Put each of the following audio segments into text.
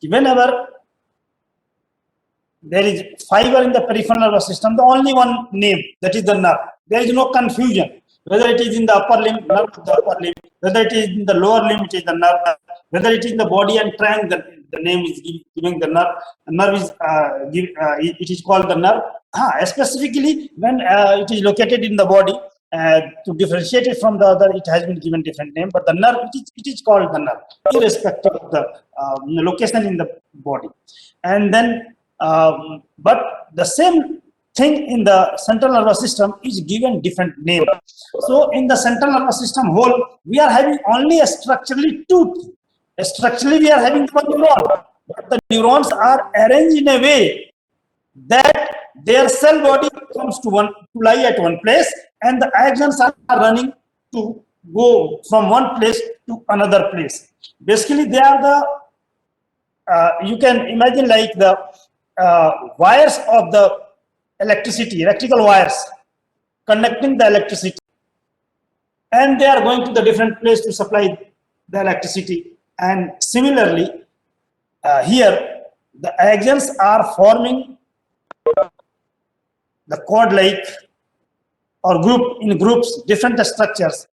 whenever there is fiber in the peripheral nervous system, the only one name, that is the nerve. There is no confusion. Whether it is in the upper limb, nerve of the upper limb, whether it is in the lower limb, it is the nerve, whether it is in the body and trunk, the name is giving the nerve. The nerve is, it is called the nerve. Specifically, when it is located in the body, to differentiate it from the other, it has been given different name, but the nerve, it is called the nerve, irrespective of the location in the body. And then, but the same thing in the central nervous system is given different name. So in the central nervous system whole, we are having only a structurally two. Structurally, we are having one neuron, but the neurons are arranged in a way that their cell body comes to lie at one place, and the axons are running to go from one place to another place. Basically, they are the you can imagine like the wires of the electrical wires conducting the electricity, and they are going to the different place to supply the electricity. And similarly, here the axons are forming the cord-like or groups, different structures,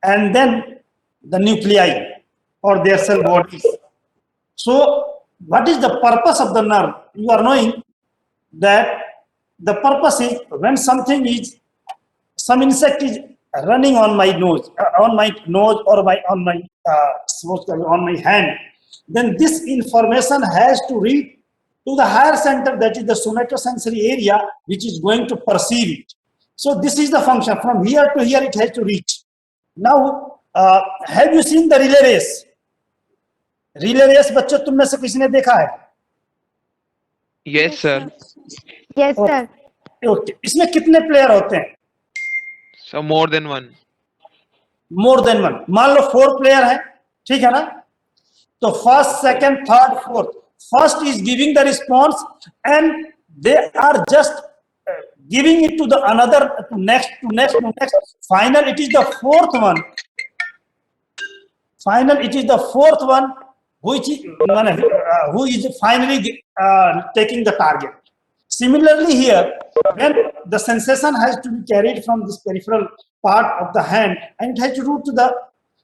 and then the nuclei or their cell bodies. So what is the purpose of the nerve? You are knowing that the purpose is when some insect is running on my nose, or on my hand, then this information has to reach to the higher center, that is the somatosensory area, which is going to perceive it. So this is the function. From here to here, it has to reach. Now, have you seen the relay race? Relay race, बच्चों तुम में से किसी ने देखा है? Yes, sir. Yes, sir. Okay. इसमें कितने प्लेयर होते हैं? So more than one. More than one. मान लो 4 प्लेयर है, ठीक है ना? तो first, second, third, fourth. First is giving the response, and they are just giving it to the another, to next. Final, it is the fourth one. Final, it is the fourth one which is, who is finally taking the target. Similarly here, when the sensation has to be carried from this peripheral part of the hand, and it has to route to the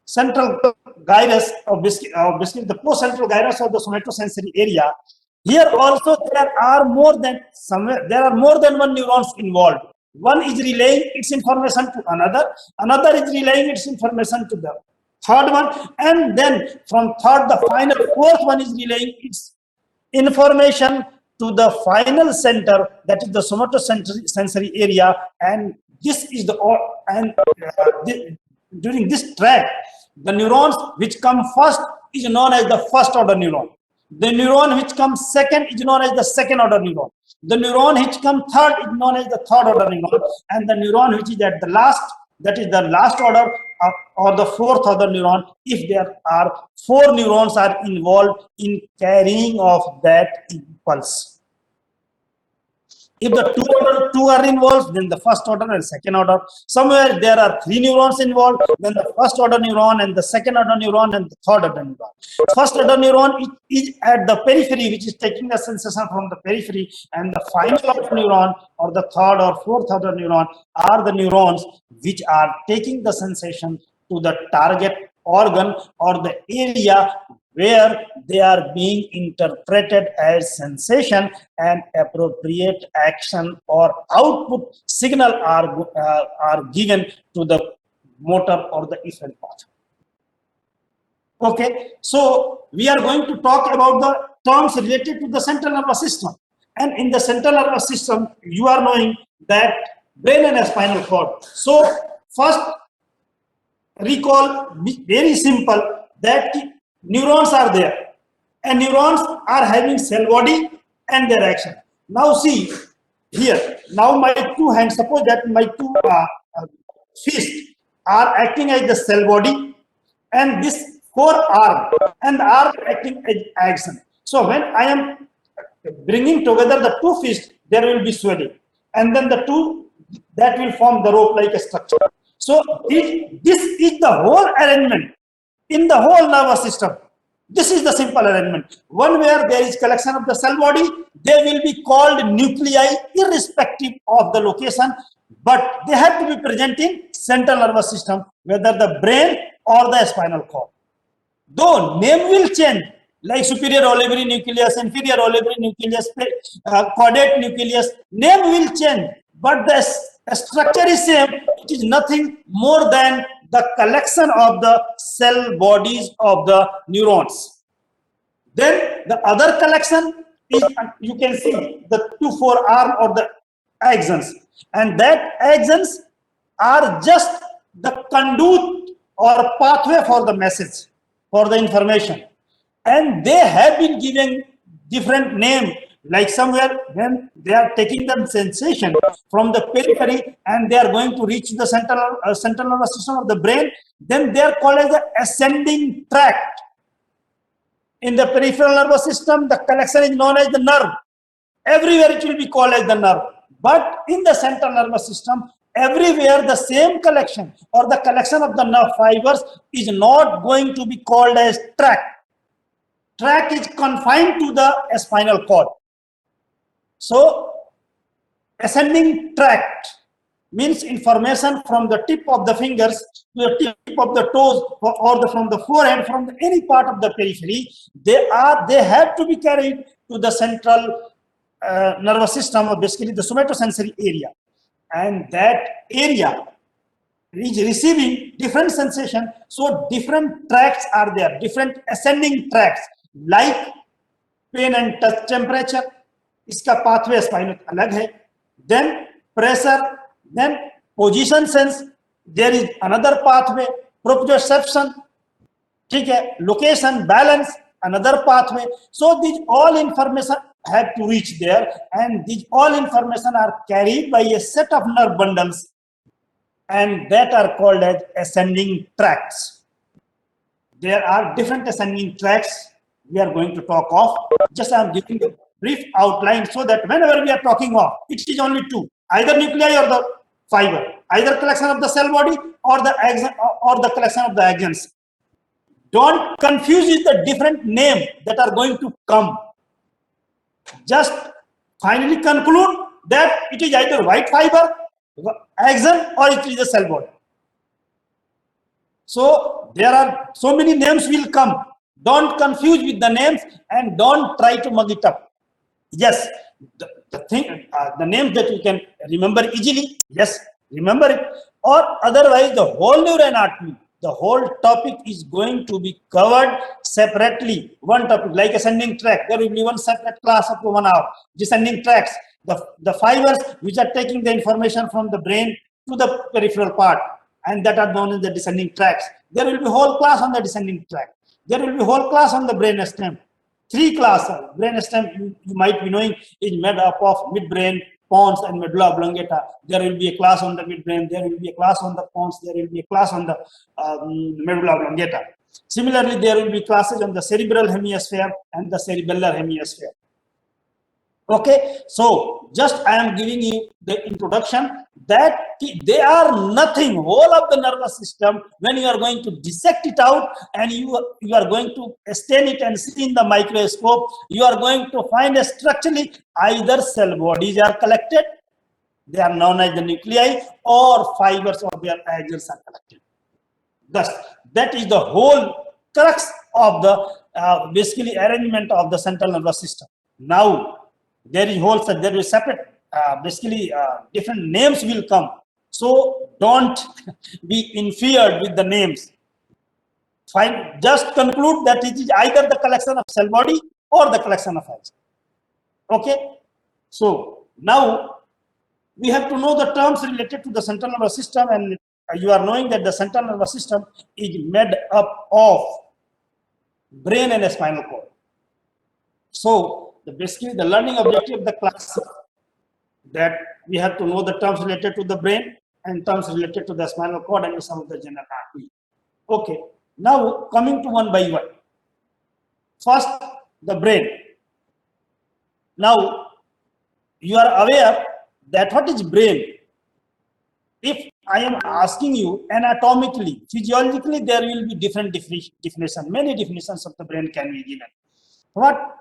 central gyrus of the post-central gyrus of the somatosensory area. Here also there are more than one neurons involved. One is relaying its information to another is relaying its information to the third one, and then from third, the final fourth one is relaying its information to the final center, that is the somatosensory area. And this is during this track, the neurons which come first is known as the first order neuron. The neuron which comes second is known as the second order neuron. The neuron which comes third is known as the third order neuron. And the neuron which is at the last, that is the last order or the fourth order neuron, if there are 4 neurons are involved in carrying of that impulse. If the two are involved, then the first order and second order. Somewhere there are 3 neurons involved, then the first order neuron and the second order neuron and the third order neuron. First order neuron is at the periphery, which is taking the sensation from the periphery, and the final order neuron or the third or fourth order neuron are the neurons which are taking the sensation to the target organ or the area where they are being interpreted as sensation, and appropriate action or output signal are given to the motor or the efferent path. Okay, so we are going to talk about the terms related to the central nervous system. And in the central nervous system, you are knowing that brain and spinal cord. So first, recall, very simple, that neurons are there, and neurons are having cell body and their action. Now see here, now my 2 hands, suppose that my 2 fists are acting as the cell body, and this 4 arm and the arm acting as axon. So when I am bringing together the 2 fists, there will be swelling, and then the 2 that will form the rope like a structure. So this is the whole arrangement in the whole nervous system. This is the simple arrangement. One where there is collection of the cell body, they will be called nuclei irrespective of the location, but they have to be present in central nervous system, whether the brain or the spinal cord. Though name will change, like superior olivary nucleus, inferior olivary nucleus, caudate nucleus, name will change, but the structure is same. It is nothing more than the collection of the cell bodies of the neurons. Then the other collection is, you can see the 2 forearm or the axons, and that axons are just the conduit or pathway for the message, for the information, and they have been given different name, like somewhere when they are taking the sensation from the periphery and they are going to reach the central nervous system of the brain, then they are called as the ascending tract. In the peripheral nervous system, the collection is known as the nerve. Everywhere it will be called as the nerve, but in the central nervous system, everywhere the same collection or the collection of the nerve fibers is not going to be called as tract. Tract is confined to the spinal cord. So ascending tract means information from the tip of the fingers to the tip of the toes, or from the forehead, from any part of the periphery. They have to be carried to the central nervous system, or basically the somatosensory area, and that area is receiving different sensation. So different tracts are there, different ascending tracts, like pain and touch temperature, इसका pathway spinal अलग है. Then pressure, then position sense, there is another pathway. Proprioception, ठीक है, location, balance, another pathway. So these all information have to reach there, and these all information are carried by a set of nerve bundles, and that are called as ascending tracts. There are different ascending tracts we are going to talk of. Just I am giving a brief outline so that whenever we are talking of, it is only two, either nuclei or the fiber, either collection of the cell body or the axon, or the collection of the axons. Don't confuse with the different name that are going to come. Just finally conclude that it is either white fiber, axon, or it is a cell body. So there are so many names will come. Don't confuse with the names and don't try to mug it up. Yes, the names that you can remember easily, yes, remember it. Or otherwise, the whole neuroanatomy, the whole topic is going to be covered separately. One topic, like ascending tract, there will be one separate class of 1 hour. Descending tracts, the fibers which are taking the information from the brain to the peripheral part, and that are known as the descending tracts. There will be whole class on the descending tract. There will be whole class on the brain stem. 3 classes. Brain stem, you might be knowing, is made up of midbrain, pons, and medulla oblongata. There will be a class on the midbrain. There will be a class on the pons. There will be a class on the medulla oblongata. Similarly, there will be classes on the cerebral hemisphere and the cerebellar hemisphere. Okay, so just I am giving you the introduction that they are nothing, whole of the nervous system. When you are going to dissect it out and you are going to stain it and see in the microscope, you are going to find a structurally either cell bodies are collected, they are known as the nuclei, or fibers of their axons are collected. Thus, that is the whole crux of the basically arrangement of the central nervous system. Now, there is separate, different names will come. So don't be inferior with the names. Fine. Just conclude that it is either the collection of cell body or the collection of axon. Okay. So now we have to know the terms related to the central nervous system, and you are knowing that the central nervous system is made up of brain and a spinal cord. So basically the learning objective of the class that we have to know the terms related to the brain and terms related to the spinal cord and some of the general anatomy. Okay, now coming to one by one. First, the brain. Now you are aware that what is brain? If I am asking you anatomically, physiologically, there will be different definition. Many definitions of the brain can be given. What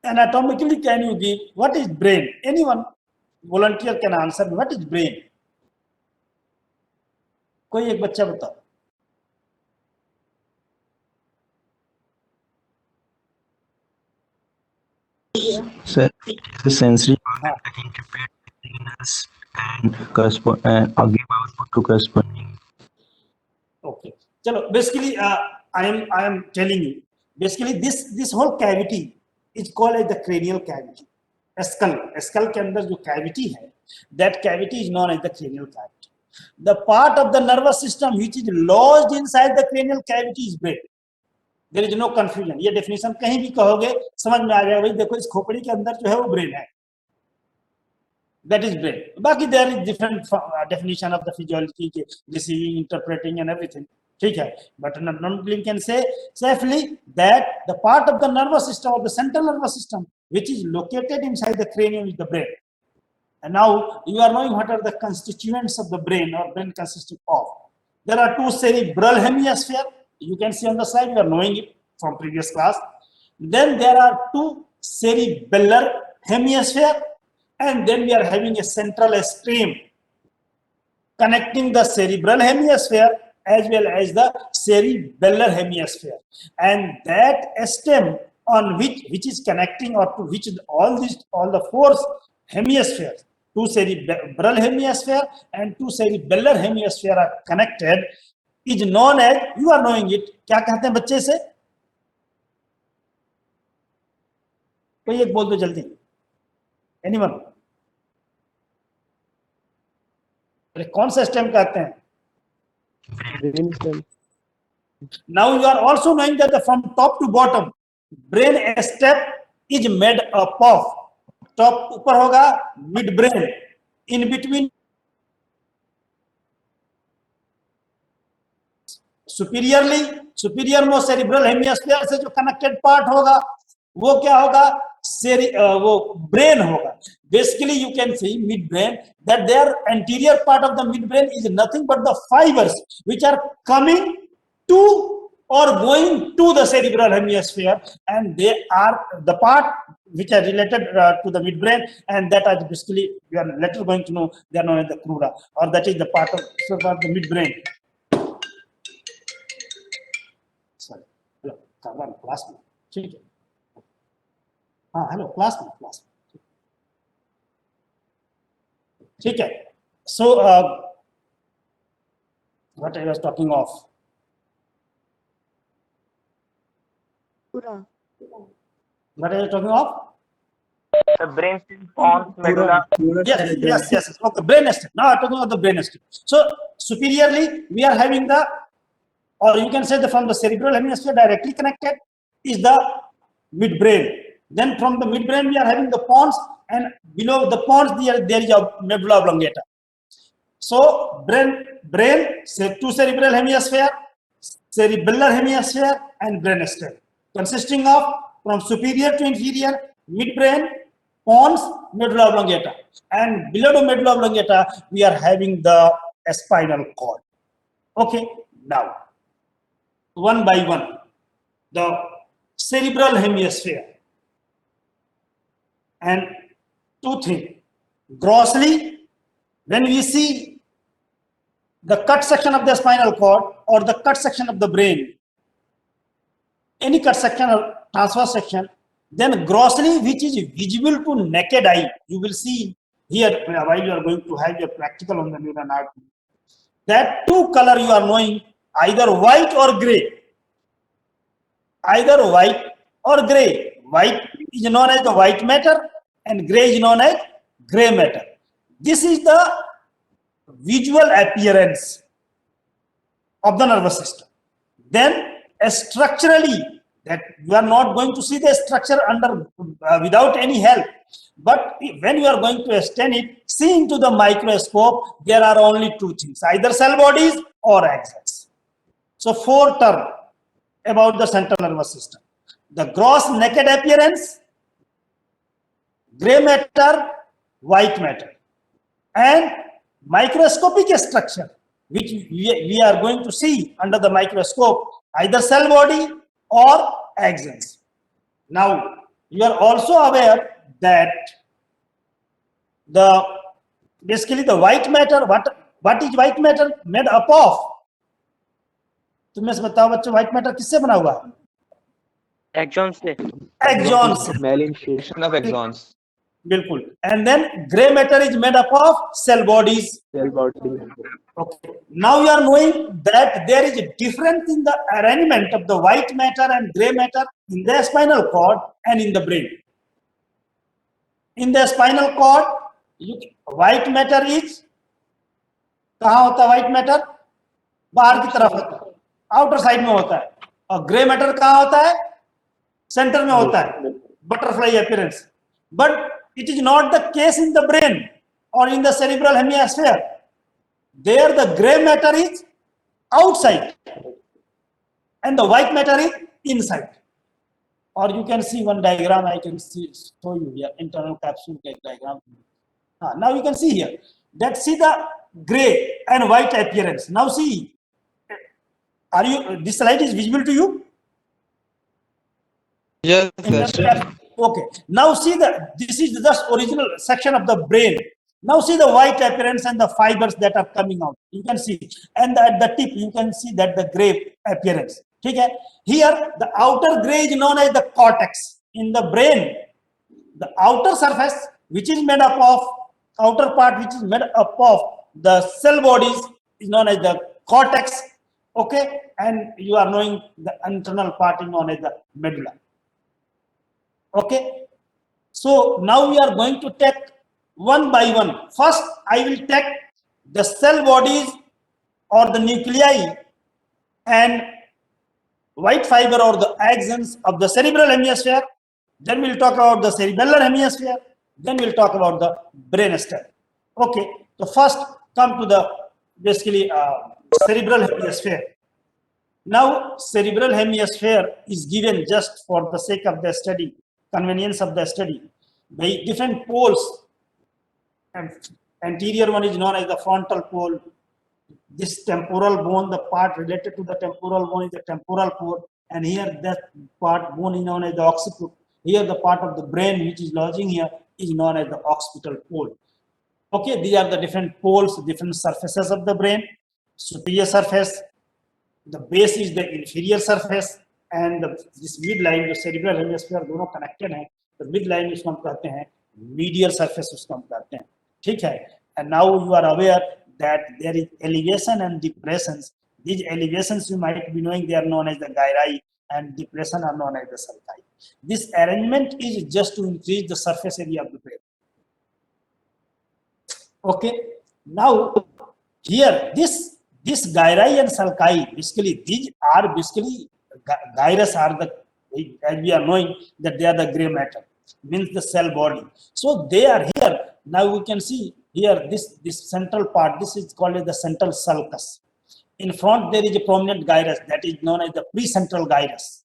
anatomically can you give? What is brain? Anyone volunteer can answer me. What is brain? कोई एक बच्चा बताओ. Sir, the sensory हाँ. organ that interpret signals and correspond and give output to corresponding. Okay. चलो, basically I am telling you, basically this whole cavity is called as the cranial cavity. skull के अंदर जो cavity है, that cavity is known as the cranial cavity. The part of the nervous system which is lodged inside the cranial cavity is brain. There is no confusion. ये definition कहीं भी कहोगे समझ में आ जाएगा, भाई देखो इस खोपड़ी के अंदर जो है वो brain है. That is brain. बाकी there is different definition of the physiology, receiving, interpreting and everything. ठीक है. But non-blinking can say safely that the part of the nervous system or the central nervous system which is located inside the cranium is the brain. And now you are knowing what are the constituents of the brain or brain consisting of. There are two cerebral hemisphere. You can see on the slide, you are knowing it from previous class. Then there are two cerebellar hemisphere, and then we are having a central stream connecting the cerebral hemisphere as well as the cerebellar hemisphere. And that stem on which is connecting or to which all the four hemispheres, two cerebral hemisphere and two cerebellar hemisphere are connected, is known as, you are knowing it, क्या कहते हैं बच्चे से? कोई एक बोल दो जल्दी. Anyone? अरे कौन सा स्टेम कहते हैं? Now you are also knowing that from top to bottom, brain stem is made up of, top ऊपर होगा mid brain, in between superior most cerebral hemisphere से जो connected part होगा वो क्या होगा? वो brain होगा. Basically you can see mid brain, that their anterior part of the mid brain is nothing but the fibers which are coming to or going to the cerebral hemisphere, and they are the part which are related to the midbrain, and that are basically, we are later going to know, they are known as the crura, or that is the part of the midbrain. Sorry, hello, class में, ठीक है. हाँ, hello, class में, ठीक है. So what I was talking of. What are you talking of? The brain stem, pons, medulla. Yes. Okay, brain stem. Now I'm talking about the brain stem. So superiorly, we are having the, or you can say the from the cerebral hemisphere directly connected is the midbrain. Then from the midbrain, we are having the pons, and below the pons there is a medulla oblongata. So brain, two cerebral hemisphere, cerebellar hemisphere, and brain stem, consisting of from superior to inferior, midbrain, pons, medulla oblongata, and below the medulla oblongata we are having the spinal cord. Okay, now one by one, the cerebral hemisphere, and two things. Grossly, when we see the cut section of the spinal cord or the cut section of the brain, any cut section or transverse section, then grossly, which is visible to naked eye, you will see here while you are going to have your practical on the neural anatomy, that two color you are knowing, either white or gray. Either white or gray. White is known as the white matter and gray is known as gray matter. This is the visual appearance of the nervous system. Then structurally, that you are not going to see the structure under without any help, but when you are going to extend it, see into the microscope, there are only two things, either cell bodies or axons. So four terms about the central nervous system: the gross naked appearance, gray matter, white matter, and microscopic structure. which we are going to see under the microscope, either cell body or axons. Now you are also aware that the basically the white matter, what is white matter made up of? तुम्हें से बताओ बच्चों, white matter किससे बना हुआ है? Axon से। Axon से, Myelin sheath. Section of axons. बिल्कुल. And then gray matter is made up of cell bodies. Cell body. Okay. Now you are knowing that there is a difference in the arrangement of the white matter and gray matter in the spinal cord and in the brain. In the spinal cord, white matter is, कहाँ होता है white matter? बाहर की तरफ होता है, outer side में होता है. और ग्रे मैटर कहाँ होता है? सेंटर में होता है, butterfly appearance. But it is not the case in the brain or in the cerebral hemisphere. There the gray matter is outside and the white matter is inside. Or you can see one diagram, I can show you here, internal capsule diagram. Now you can see here, that see the gray and white appearance. Now see, this slide is visible to you? Yes, sir. Okay. Now see this is just original section of the brain. Now see the white appearance and the fibers that are coming out. You can see, and at the tip you can see that the gray appearance. Okay. Here the outer gray is known as the cortex. In the brain, the outer surface, which is made up of outer part, which is made up of the cell bodies, is known as the cortex. Okay, and you are knowing the internal part is known as the medulla. Okay, so now we are going to take one by one. First, I will take the cell bodies or the nuclei and white fiber or the axons of the cerebral hemisphere. Then we'll talk about the cerebellar hemisphere. Then we'll talk about the brainstem. Okay, so first come to the basically cerebral hemisphere. Now, cerebral hemisphere is given just for the sake of the study, convenience of the study, by different poles. And anterior one is known as the frontal pole. This temporal bone, the part related to the temporal bone is the temporal pole, and here that part bone is known as the occiput. Here the part of the brain which is lodging here is known as the occipital pole. Okay, these are the different poles, different surfaces of the brain. Superior surface, the base is the inferior surface, and this midline, the cerebral hemisphere दोनों connected हैं. The midline उसको हम कहते हैं medial surface, उसको हम कहते हैं. ठीक है. And now you are aware that there is elevation and depressions. These elevations you might be knowing, they are known as the gyri, and depression are known as the sulci. This arrangement is just to increase the surface area of the brain. Okay. Now here this gyri and sulci, basically these are basically gyrus are the, as we are knowing that they are the gray matter, means the cell body. So they are here. Now we can see here this central part, this is called as the central sulcus. In front there is a prominent gyrus that is known as the precentral gyrus,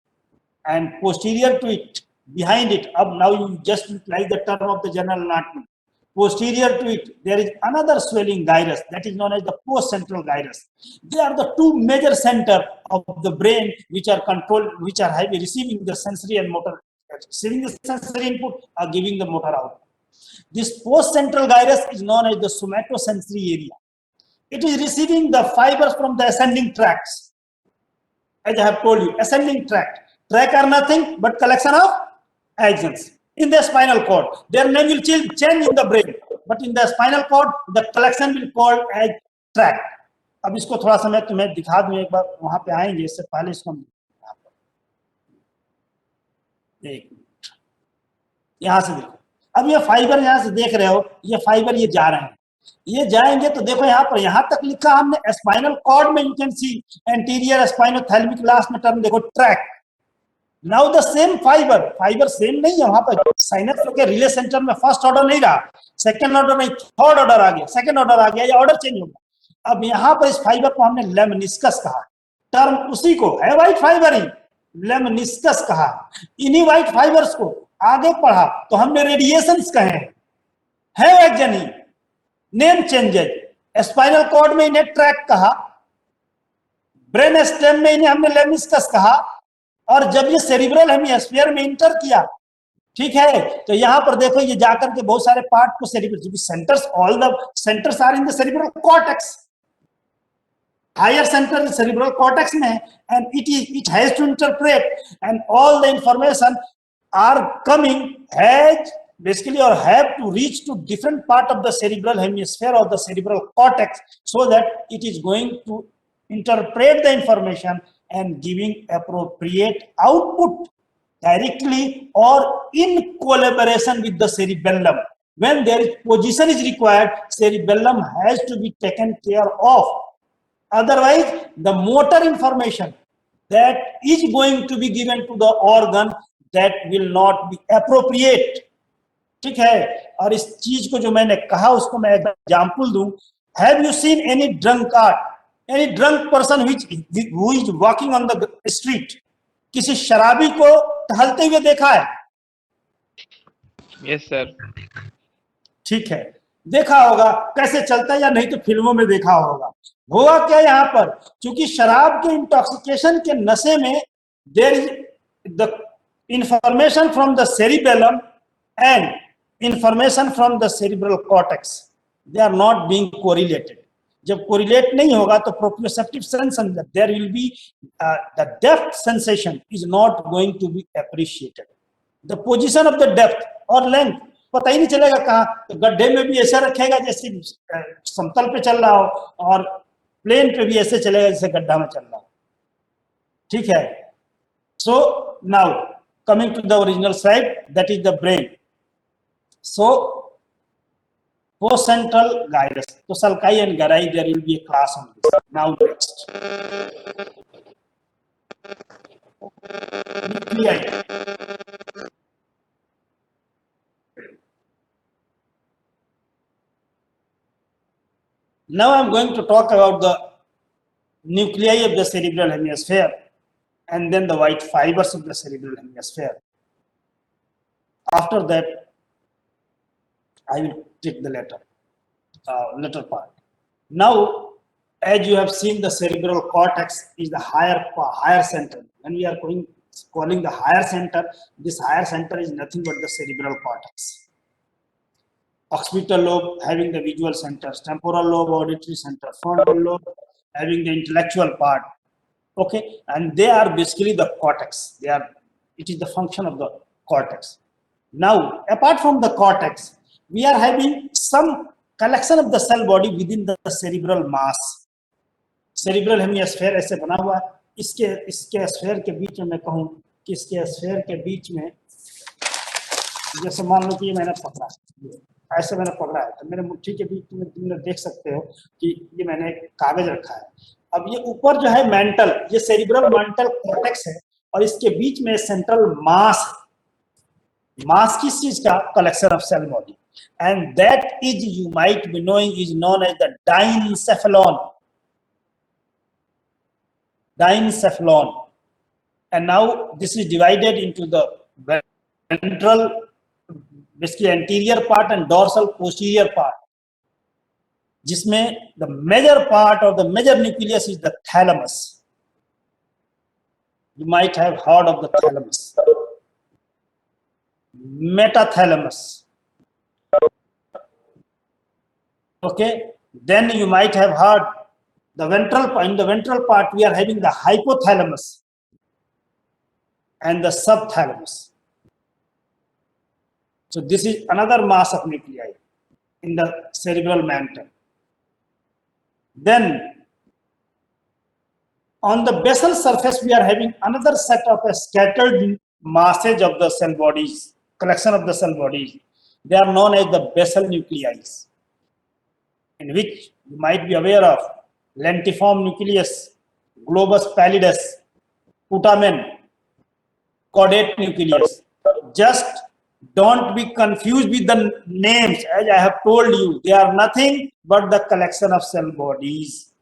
and posterior to it, behind it, up now you just utilize the term of the general anatomy. Posterior to it, there is another swelling gyrus that is known as the postcentral gyrus. They are the two major centers of the brain which are controlled, which are receiving the sensory and motor, receiving the sensory input or giving the motor output. This postcentral gyrus is known as the somatosensory area. It is receiving the fibers from the ascending tracts. As I have told you, ascending tract. Tract are nothing but collection of axons. In the spinal cord, their name will change in the brain, but in the spinal cord, the collection will called as tract. अब इसको थोड़ा सा मैं तुम्हें दिखा दूं, एक बार वहां पे आएंगे, इससे पहले इसको हम एक मिनट यहां से देखो. अब ये फाइबर यहां से देख रहे हो, ये फाइबर ये जा रहे हैं, ये जाएंगे तो देखो यहाँ पर, यहाँ तक लिखा हमने स्पाइनल कॉर्ड में, you can see anterior spinothalamic, last में टर्म देखो track. Now the same fibre same नहीं है वहां पर. साइनस के रिले सेंटर में फर्स्ट ऑर्डर नहीं रहा, सेकंड ऑर्डर नहीं, थर्ड ऑर्डर आ गया, सेकंड ऑर्डर आ गया, ये ऑर्डर चेंज होगा. अब यहाँ पर इस फाइबर को हमने लेमनिस्कस कहा, टर्म उसी को है, व्हाइट फाइबर ही लेमनिस्कस कहा. इन्हीं व्हाइट फाइबर्स को आगे पढ़ा तो हमने रेडिएशंस कहे हैं, वैज्ञानिक नेम चेंजेज. स्पाइनल कॉर्ड में इन्हें ट्रैक कहा, ब्रेन स्टेम में इन्हें हमने लेमिस्कस कहा, और जब ये सेरिब्रल हेमिस्फीयर में इंटर किया, ठीक है, तो यहां पर देखो ये जाकर के बहुत सारे पार्ट को cerebral centres, all the centres are in the cerebral cortex, higher centre cerebral cortex में, and it has to interpret, and all the information are coming has basically or have to reach to different part of the cerebral hemisphere or the cerebral cortex, so that it is going to interpret the information and giving appropriate output directly or in collaboration with the cerebellum. When there is position is required, cerebellum has to be taken care of. Otherwise, the motor information that is going to be given to the organ, that will not be appropriate. ठीक है, और इस चीज को जो मैंने कहा उसको मैं एग्जांपल दूं. Have you seen any drunkard, any drunk person who is walking on the street? किसी शराबी को टहलते हुए देखा है? Yes, sir. ठीक है, देखा होगा. कैसे चलता है या नहीं तो फिल्मों में देखा होगा. हुआ क्या यहाँ पर, क्योंकि शराब के इंटॉक्सिकेशन के नशे में there is the information from the cerebellum and information from the cerebral cortex, they are not being correlated. जब correlate नहीं होगा तो proprioceptive sense, there will be the depth sensation is not going to be appreciated. The position of the depth or length पता ही नहीं चलेगा कहाँ. तो गड्ढे में भी ऐसा रखेगा जैसे समतल पे चल रहा हो, और प्लेन पे भी ऐसे चलेगा जैसे गड्ढा में चल रहा हो. ठीक है. So now coming to the original side, that is the brain. So postcentral gyrus, so sulci and gyri, there will be a class on this. Now next, nuclei. Now I am going to talk about the nuclei of the cerebral hemisphere, and then the white fibers of the cerebral hemisphere. After that, I will take the later part. Now, as you have seen, the cerebral cortex is the higher center. When we are calling the higher center, this higher center is nothing but the cerebral cortex. Occipital lobe having the visual centers, temporal lobe auditory center, frontal lobe having the intellectual part. Okay, and they are basically the cortex. It is the function of the cortex. Now, apart from the cortex, we are having some collection of the cell body within the cerebral mass. Cerebral hemisphere ऐसे बना हुआ है. इसके sphere के बीच में मैं कहूँ कि इसके स्फेयर के बीच में, जैसे मान लो कि ये मैंने पकड़ा, ऐसे मैंने पकड़ा है, तो मेरे मुट्ठी के बीच में तुम देख सकते हो कि ये मैंने कागज रखा है. अब ये ऊपर जो है मेंटल, ये सेरिब्रल मेंटल कॉर्टेक्स है, और इसके बीच में सेंट्रल मास है. मास किस चीज का? Collection of cell body, and that is, you might be knowing, is known as the diencephalon. Diencephalon. And now this is divided into the ventral, basically anterior part, and dorsal posterior part, जिसमें the major part of the major nucleus is the thalamus. You might have heard of the thalamus. Metathalamus. Okay, then you might have heard the in the ventral part we are having the hypothalamus and the subthalamus. So this is another mass of nuclei in the cerebral mantle. Then on the basal surface we are having another set of scattered masses of the cell bodies, collection of the cell bodies. They are known as the basal nuclei, in which you might be aware of lentiform nucleus, globus pallidus, putamen, caudate nucleus. Just don't be confused with the names. As I have told you, they are nothing but the collection of cell bodies,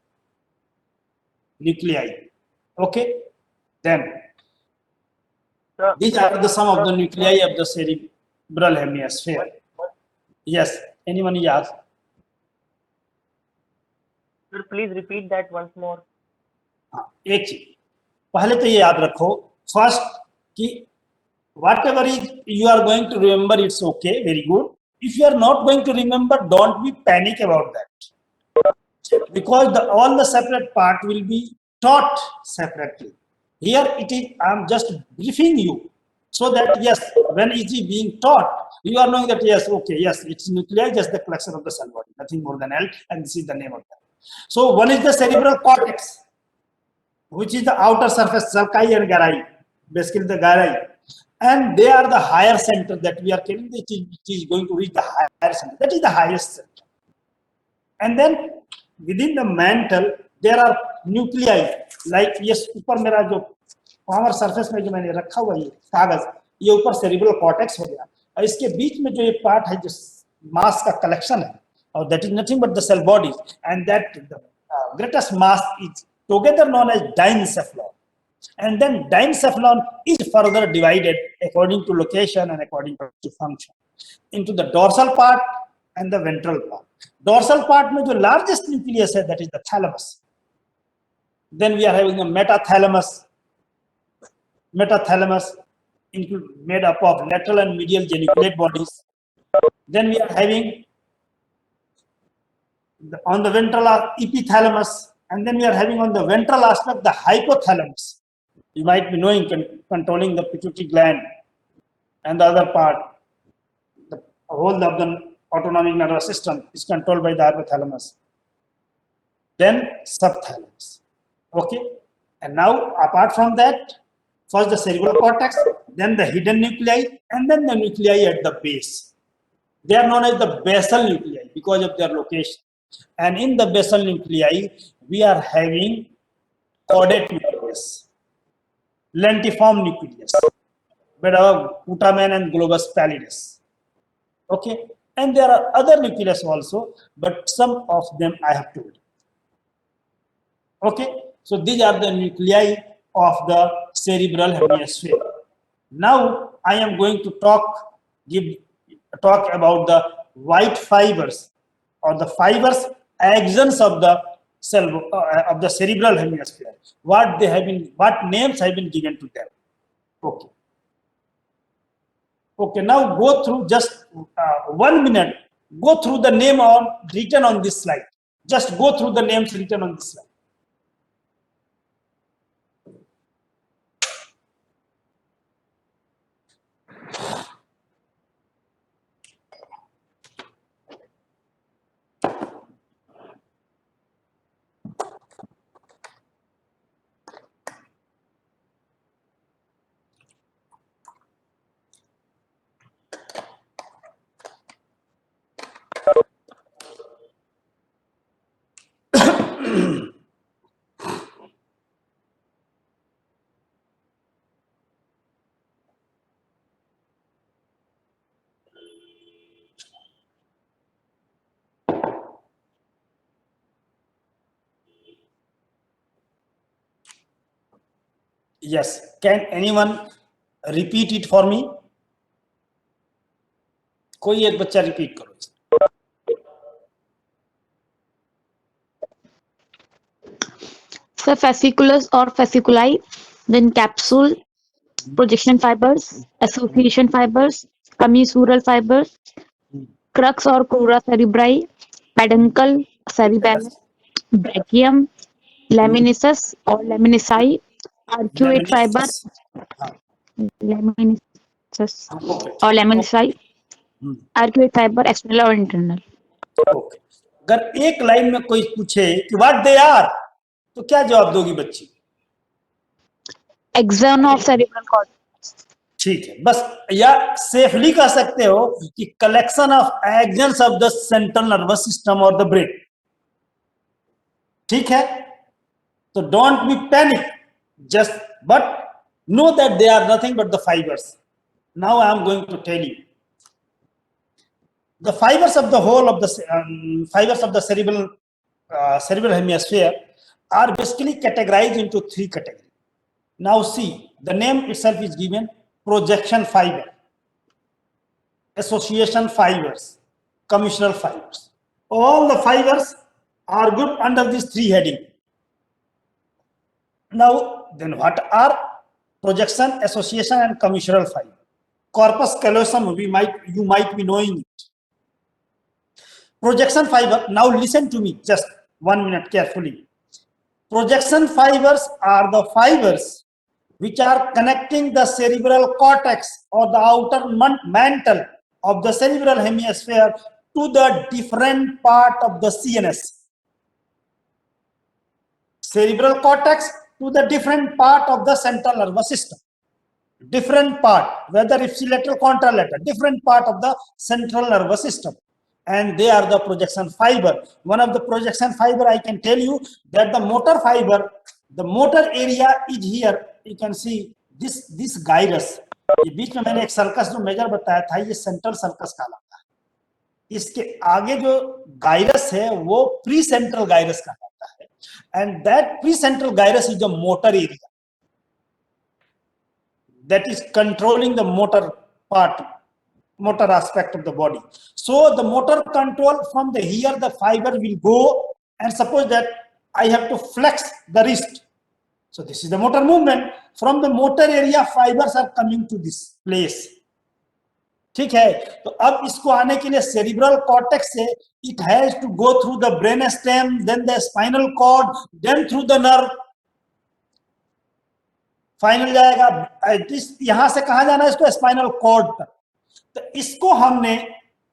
nuclei. Okay, then these are the sum of the nuclei of the cerebral hemisphere. Yes, anyone is asked? Sir, please repeat that once more. हाँ, एक चीज पहले तो ये याद रखो first कि whatever is you are going to remember, it's okay, very good. If you are not going to remember, don't be panic about that, because all the separate part will be taught separately. Here it is, I am just briefing you so that yes, when it is being taught, you are knowing that yes, okay, yes, it's nuclei, just the collection of the cell body, nothing more than else, and this is the name of that. So one is the cerebral cortex, which is the outer surface, sulci and gyri, basically the gyri, and they are the higher center that we are telling, which is going to reach the higher center. That is the highest center. And then within the mantle, there are nuclei, like yes, ऊपर मेरा जो power surface में जो मैंने रखा हुआ ये कागज, ये ऊपर सेरिब्रल कॉर्टेक्स हो गया, और इसके बीच में जो ये पार्ट है जो मास का कलेक्शन है, और that is nothing but the cell bodies, and that the greatest mass is together known as diencephalon. And then diencephalon is further divided according to location and according to function into the dorsal part and the ventral part. Dorsal part में जो largest nucleus है, that is the thalamus. Then we are having the metathalamus. Metathalamus made up of lateral and medial geniculate bodies. Then we are having on the ventral epithalamus, and then we are having on the ventral aspect the hypothalamus. You might be knowing, controlling the pituitary gland, and the other part, the whole of the autonomic nervous system is controlled by the hypothalamus. Then subthalamus. Okay, and now apart from that, first the cerebral cortex, then the hidden nuclei, and then the nuclei at the base. They are known as the basal nuclei because of their location. And in the basal nuclei, we are having caudate nucleus, lentiform nucleus, putamen and globus pallidus. Okay, and there are other nucleus also, but some of them I have told. Okay, so these are the nuclei of the cerebral hemisphere. Now I am going to talk about the white fibers or the fibers axons of the cell of the cerebral hemisphere. What names have been given to them? Okay. Okay. Now go through just 1 minute. Go through the name written on this slide. Just go through the names written on this slide. Yes, can anyone repeat it for me? कोई एक बच्चा repeat करो. So fasciculus or fasciculi, then capsule, projection fibers, association fibers, commissural fibers, crux or crura cerebri, peduncle, cerebellum, brachium, laminices or laminici, arcuate fiber, laminices or laminici, arcuate fiber, external or internal. Okay. अगर एक line में कोई पूछे कि what they are, तो क्या जवाब दोगी बच्ची? Axon of cerebral cortex. ठीक है, बस या सेफली कह सकते हो कि collection of axons of the central nervous system और द ब्रेन. ठीक है, तो don't be panic, just but know that they are nothing but the fibres. Now I am going to tell you the fibers of the whole of the fibers of the cerebral hemisphere are basically categorized into 3 categories. Now see, the name itself is given: projection fiber, association fibers, commissural fibers. All the fibers are grouped under these three heading. Now, then what are projection, association, and commissural fiber? Corpus callosum, you might be knowing it. Projection fiber, now listen to me just 1 minute carefully. Projection fibers are the fibers which are connecting the cerebral cortex or the outer mantle of the cerebral hemisphere to the different part of the CNS. Cerebral cortex to the different part of the central nervous system. Different part, whether ipsilateral, contralateral, different part of the central nervous system. And they are the projection fiber. One of the projection fiber, I can tell you that the motor fiber, the motor area is here. You can see this gyrus. ये बीच में मैंने एक circus जो major बताया था, ये central sulcus कहलाता है. इसके आगे जो गायरस है वो प्री सेंट्रल गायरस कहलाता है. And that pre-central gyrus is the motor area that is controlling the motor part, motor aspect of the body. So the motor control from the here the fiber will go, and suppose that I have to flex the wrist. So this is the motor movement. From the motor area fibers are coming to this place. ठीक है, तो अब इसको आने के लिए cerebral cortex से it has to go through the brainstem, then the spinal cord, then through the nerve. Final जाएगा यहां से कहां जाना है इसको, स्पाइनल कॉर्ड तक. तो इसको हमने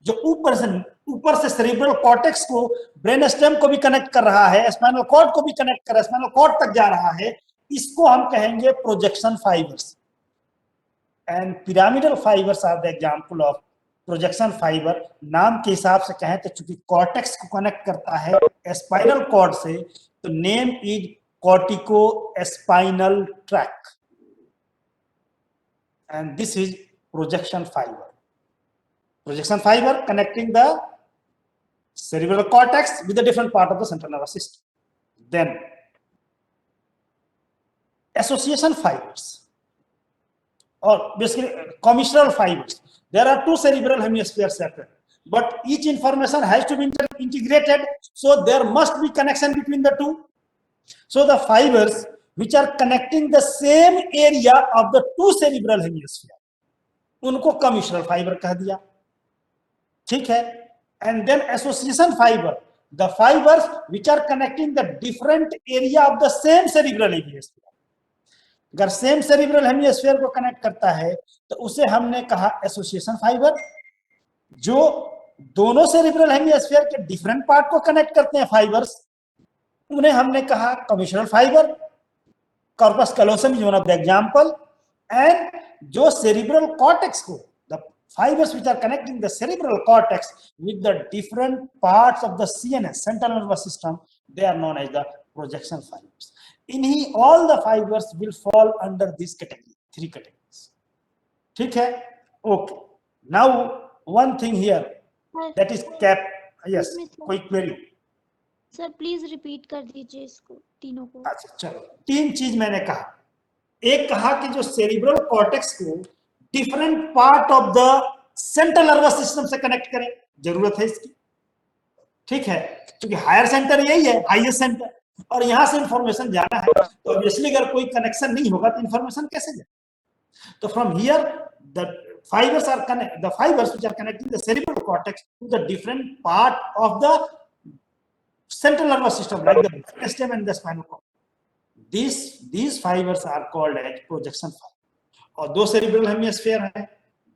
जो ऊपर से सेरिब्रल कॉर्टेक्स को ब्रेन स्टेम को भी कनेक्ट कर रहा है, स्पाइनल कॉर्ड को भी कनेक्ट कर रहा है, स्पाइनल कॉर्ड तक जा रहा है, इसको हम कहेंगे projection fibres. And pyramidal fibres are the example of projection fibre. नाम के हिसाब से कहें तो चूंकि कॉर्टेक्स को कनेक्ट करता है स्पाइनल कॉर्ड से, तो name is cortico spinal track, and this is projection fibre. Projection fiber connecting the cerebral cortex with a different part of the central nervous system. Then association fibers, or basically commissural fibers. There are two cerebral hemispheres separate, but each information has to be integrated, so there must be connection between the two. So the fibers which are connecting the same area of the two cerebral hemispheres, उनको commissural fiber कह दिया. ठीक है. And then association fibre, the fibres which are connecting the different area of the same cerebral hemisphere. अगर same cerebral hemisphere को connect करता है तो उसे हमने कहा एसोसिएशन फाइबर. जो दोनों सेरिब्रल हेमिस्फीयर के डिफरेंट पार्ट को कनेक्ट करते हैं फाइबर्स, उन्हें हमने कहा commissural fibre. Corpus callosum is one of the example. And जो सेरिब्रल कॉर्टेक्स को, fibers which are connecting the cerebral cortex with the different parts of the CNS, central nervous system, they are known as the projection fibers. All the fibers will fall under this category, three categories. ठीक है? Okay. Now one thing here, that is cap. Yes, कोई query? Sir please repeat कर दीजिए इसको तीनों को. अच्छा चलो, तीन चीज मैंने कहा. एक कहा कि जो सेरिब्रल कॉर्टेक्स को different part of the central nervous system से कनेक्ट करें, जरूरत है इसकी. ठीक है, क्योंकि हायर सेंटर यही है, हाईएस्ट सेंटर, और यहां से इंफॉर्मेशन जाना है, तो ऑब्वियसली अगर कोई कनेक्शन नहीं होगा तो इंफॉर्मेशन कैसे जाए. तो from here the fibres are the fibres which are connecting the cerebral cortex to the different part of the central nervous system like the brainstem and the spinal cord. these fibers are called as projection fibers. और दो cerebral hemisphere है,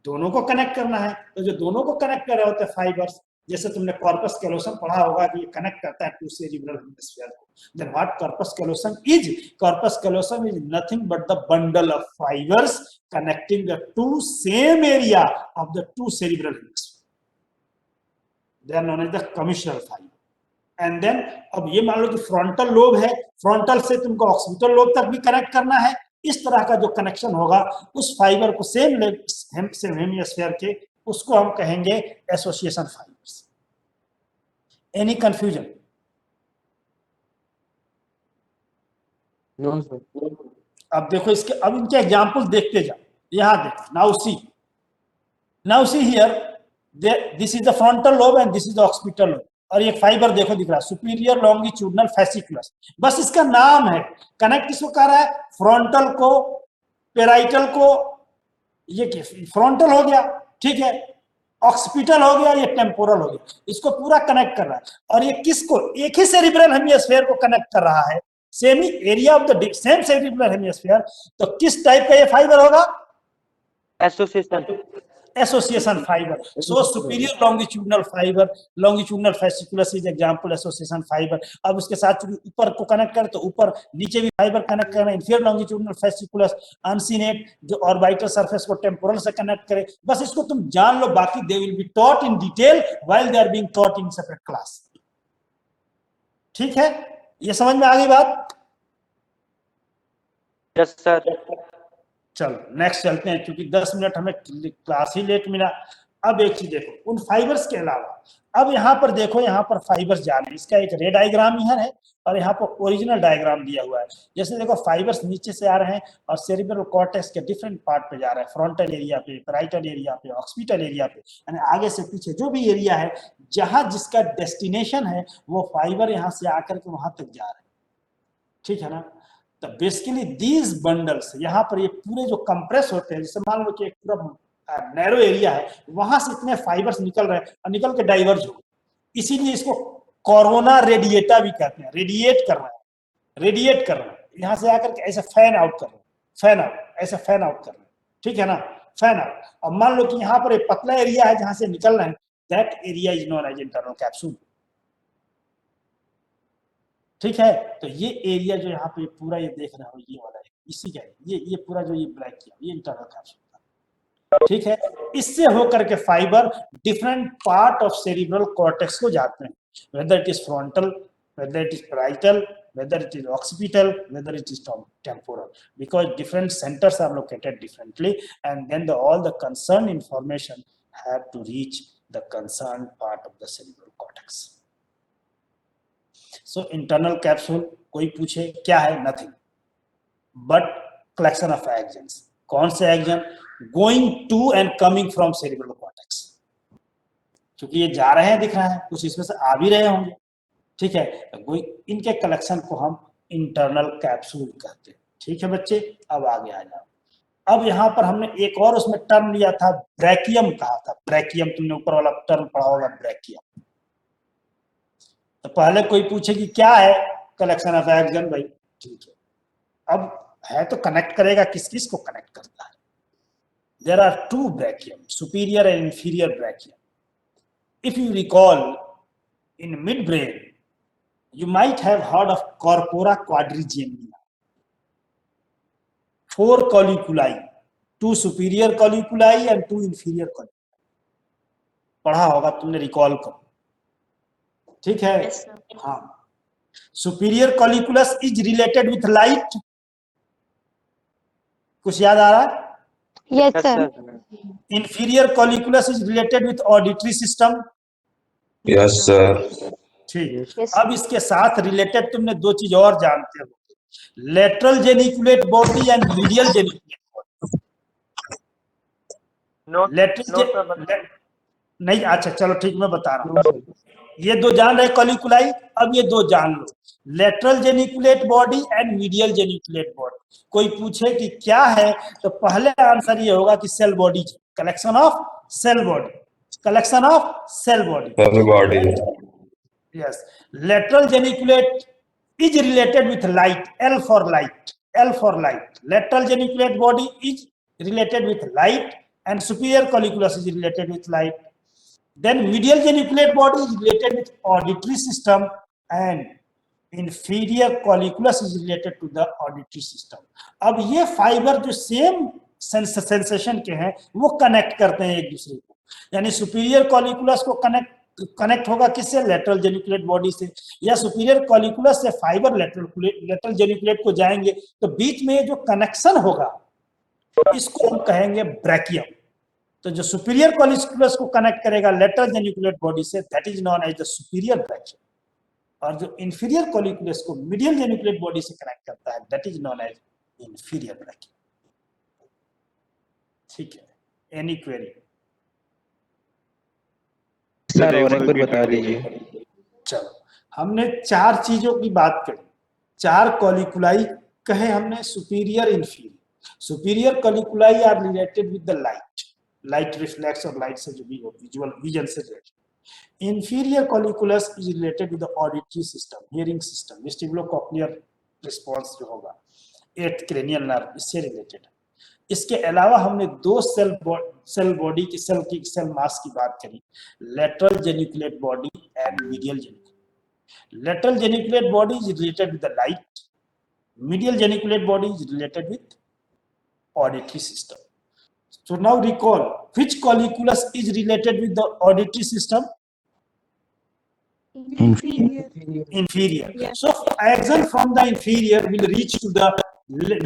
दोनों को connect करना है, तो जो दोनों को कनेक्ट कर रहे होते हैं फाइबर्स, जैसे तुमने कॉर्पस कैलोसम पढ़ा होगा कि ये कनेक्ट करता है टू सेरिब्रल हेमिस्फीयर को. Then what corpus callosum is? Corpus callosum is nothing but the bundle of fibres connecting the two same area of the two cerebral hemisphere. They are known as the commissural fibre. And then अब ये मान लो कि frontal lobe है, frontal से तुमको occipital lobe तक भी कनेक्ट करना है. इस तरह का जो कनेक्शन होगा उस फाइबर को सेम हेमिस्फीयर के, उसको हम कहेंगे association fibres. Any confusion? No, sir. अब देखो इसके, अब इनके एग्जांपल देखते जाओ. यहां देखो, now see here, this is the frontal lobe and this is the occipital lobe. और ये फाइबर देखो दिख रहा है सुपीरियर लॉन्गिट्यूडनल फेसिकुलस, बस इसका नाम है। कनेक्ट किसको कर रहा है? फ्रंटल को, पेराइटल को, ये फ्रंटल हो गया, ठीक है, ऑक्सीपिटल हो गया, ये टेम्पोरल हो गया, इसको पूरा कनेक्ट कर रहा है। और ये किसको? एक ही सेरिब्रल हेमिस्फीयर को कनेक्ट कर रहा है, same he area of the same cerebral hemisphere. तो किस टाइप का ये फाइबर होगा? Association association fibre. So superior longitudinal fibre, longitudinal fasciculus is example association fibre. अब उसके साथ ऊपर को कनेक्ट करें तो ऊपर नीचे भी फाइबर कनेक्ट करना, इंफीरियर लॉन्गिट्यूडनल फेसिकुलस अनसिनेट जो ऑर्बिटल सरफेस को टेम्पोरल से कनेक्ट करे। बस इसको तुम जान लो, बाकी they will be taught in detail while they are being taught in separate class. ठीक है, ये समझ में आ गई बात? Yes sir. चलो नेक्स्ट चलते हैं, क्योंकि 10 मिनट हमें क्लास ही लेट मिला। अब एक चीज देखो, उन फाइबर्स के अलावा अब यहाँ पर देखो, यहाँ पर फाइबर्स जा रहे हैं, इसका एक रे डायग्राम यहाँ है और यहाँ पर ओरिजिनल डायग्राम दिया हुआ है। जैसे देखो फाइबर्स नीचे से आ रहे हैं और सेरिब्रल कॉर्टेक्स के डिफरेंट पार्ट पे जा रहे हैं, फ्रंटल एरिया पे, पैराइटल एरिया पे, ऑक्सीपिटल एरिया पे, यानी आगे से पीछे जो भी एरिया है, जहां जिसका डेस्टिनेशन है वो फाइबर यहाँ से आकर के वहां तक जा रहे हैं। ठीक है ना? तो बेसिकली दीज बंडल्स यहाँ पर ये पूरे जो कंप्रेस होते हैं, जैसे मान लो कि एक पूरा नैरो एरिया है, वहां से इतने फाइबर्स निकल रहे हैं और निकल के डाइवर्ज हो, इसीलिए इसको कोरोना रेडिएटा भी कहते हैं। रेडिएट कर रहे हैं, रेडिएट कर रहे हैं, यहाँ से आकर के ऐसे फैन आउट कर रहे हैं, फैन आउट, ऐसे फैन आउट कर रहे हैं। ठीक है ना? Fan out. अब मान लो कि यहाँ पर एक पतला एरिया है जहां से निकल रहे हैं, that area is known as internal capsule. ठीक है, तो ये एरिया जो यहाँ पे पूरा ये देख रहे हो, ये वाला है, इसी का ये पूरा जो ये ब्लैक किया, ये इंटरनल कैप्सूल। ठीक है, इससे होकर के fibre different part of cerebral cortex को जाते हैं, whether it is frontal, whether it is parietal, whether it is occipital, whether it is temporal, because different centers are located differently, and then all the concerned information have to reach the concerned part of the cerebral cortex. So internal capsule, कोई पूछे क्या है? Nothing but collection of axons. कौन से axon? Going to and coming from cerebral cortex. क्योंकि ये जा रहे हैं दिख रहा है, कुछ इसमें से आ भी रहे होंगे। ठीक है, इनके कलेक्शन को हम इंटरनल कैप्सूल कहते हैं। ठीक है बच्चे, अब आगे आ जाओ। अब यहाँ पर हमने एक और उसमें टर्म लिया था, ब्रैकियम कहा था। ब्रैकियम, तुमने ऊपर वाला टर्म पढ़ा होगा, ब्रैकियम। तो पहले कोई पूछे कि क्या है कलेक्शन ऑफ एक्सन, भाई ठीक है, अब है तो कनेक्ट करेगा, किस किस को कनेक्ट करता है? There are two brachium, superior and inferior brachium. If you recall, in midbrain you might have heard of corpora quadrigemina, 4 colliculi, 2 superior colliculi and 2 inferior colliculi। पढ़ा होगा तुमने, रिकॉल करो। ठीक है? हाँ, superior colliculus is related with light. कुछ याद आ रहा है? Yes, sir. Inferior colliculus is related with auditory system. Yes sir. ठीक। Yes. अब इसके साथ रिलेटेड तुमने दो चीज और जानते हो, lateral geniculate body and medial geniculate body. नहीं, अच्छा चलो ठीक, मैं बता रहा हूँ। ये दो जान रहे कॉलिकुलाई, अब ये दो जान लो, lateral geniculate body and medial geniculate body. कोई पूछे कि क्या है, तो पहले आंसर ये होगा कि cell body, collection of cell body, collection of cell body. Yes, lateral geniculate is related with light, L for light, L for light. Lateral geniculate body is related with light and superior colliculus is related with light. Then medial geniculate body is related with auditory system and inferior colliculus is related to the auditory system. अब ये fibre जो same sensation के हैं वो connect करते हैं एक दूसरे को, यानी सुपीरियर कॉलिकुलस को कनेक्ट होगा किससे? लेटरल जेनिकुलेट बॉडी से, या सुपीरियर कॉलिकुलस से फाइबर लेटरल जेनिकुलेट को जाएंगे, तो बीच में जो कनेक्शन होगा इसको हम कहेंगे ब्रैकियम। तो जो सुपीरियर कॉलिकुलस को कनेक्ट करेगा लेटरल जेनिकुलेट बॉडी से, that is known as the superior brachium, और जो इंफीरियर कॉलिकुलस को मीडियल जेनिकुलेट बॉडी से कनेक्ट करता है, that is known as inferior brachium. ठीक है, एनी क्वेरी? सर और एक बार बता दीजिए। हमने चार चीजों की बात करी, चार कॉलिकुलाई कहे हमने, superior inferior. Superior colliculi are related with the light, light reflex और लाइट से जो भी हो, विजुअल विजन से related. Inferior colliculus is related with the auditory system, hearing system, vestibulocochlear response जो होगा, 8th cranial nerve, इससे रिलेटेड है। इसके अलावा हमने दो सेल बॉडी की सेल मास की बात करी, lateral geniculate body and medial geniculate. Lateral geniculate body is related with the light, medial geniculate body is related with auditory system. So now recall which colliculus is related with the auditory system? Inferior. So axon from the inferior will reach to the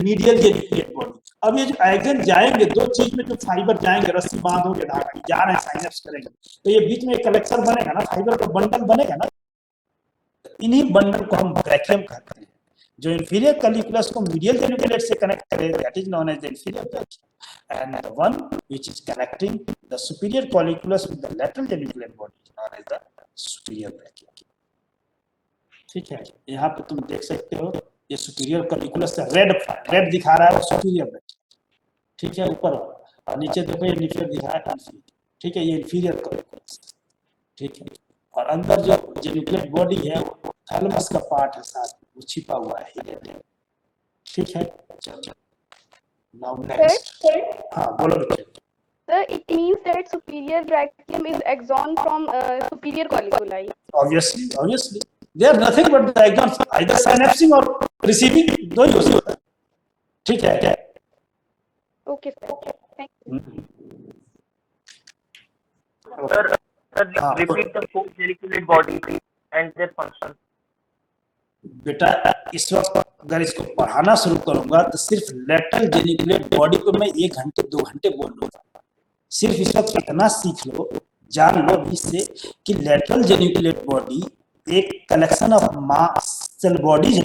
medial geniculate body. अब ये जो axon जाएंगे, दो चीज में जो fibre जाएंगे, रस्सी बांधोगे धागा जा रहे हैं, साइनेप्स करेंगे, तो ये बीच में एक कलेक्शन बनेगा ना, फाइबर का बंडल बनेगा ना, इन्हीं बंडल को हम ब्रैकियम कहते हैं। जो इंफीरियर कॉलिकुलस को मीडियल जेनिकुलेट से कनेक्ट करे, that is known as the inferior brachium, and the one which is connecting the superior colliculus with the lateral geniculate body is known as the superior brachium. ठीक है, यहाँ पे तुम देख सकते हो ये सुपीरियर कॉलिकुलस से रेड दिखा रहा है, सुपीरियर ब्रैकियम। ठीक है, ऊपर और नीचे देखो ये इंफीरियर दिखा रहा है इंफीरियर। ठीक है, ये इंफीरियर कॉलिकुलस। ठीक है, और अंदर जो जेनिकुलेट बॉडी है वो थैलेमस का पार्ट है, साथ वो छिपा हुआ है। ठीक है, चलो नाउ नेक्स्ट। हाँ बोलो बच्चे। Sir, it means that superior brachium is axon from superior colliculi. Obviously, they are nothing but the axons, either synapsing or receiving, दो ही होता है। ठीक है। Okay, sir. Thank you. Sir, repeat the four geniculate body and their function. बेटा इस वक्त अगर इसको पढ़ाना शुरू करूंगा तो सिर्फ लेटरल जेनिकुलेट बॉडी को मैं 1 घंटे 2 घंटे बोल लूंगा। सिर्फ इस वक्त इतना सीख लो, जान लो इससे कि लेटरल जेनिकुलेट बॉडी एक कलेक्शन ऑफ सेल बॉडीज